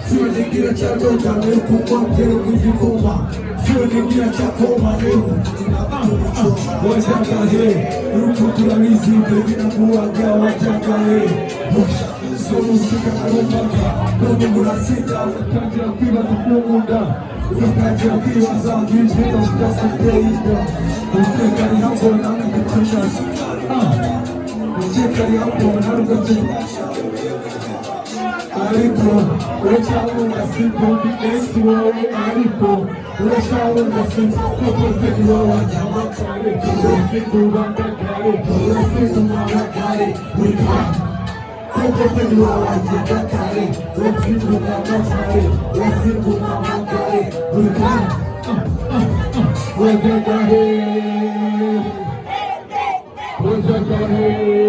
Siwezi cha ndoto nimekuwa mpero kujikoma, siwezi cha koma leo wataka he rukutu la mizi mpegi na kuwaga wataka he solo sika karumbaka ndogo mula sita wakati ya kiwa tukumunda wakati ya kiwa za gizita mkasa teida utekari hapo na kukucha utekari hapo na kukucha Alipo, ulechawo na simpo, bidesiwo alipo, ulechawo na simpo, kopofekiwa wajama kare, kopofekiwa wakakare, kopofekiwa wakakare, wika. Kopofekiwa wajama kare, kopofekiwa wakakare, kopofekiwa wakakare, wika. Wajakahe, wajakahe.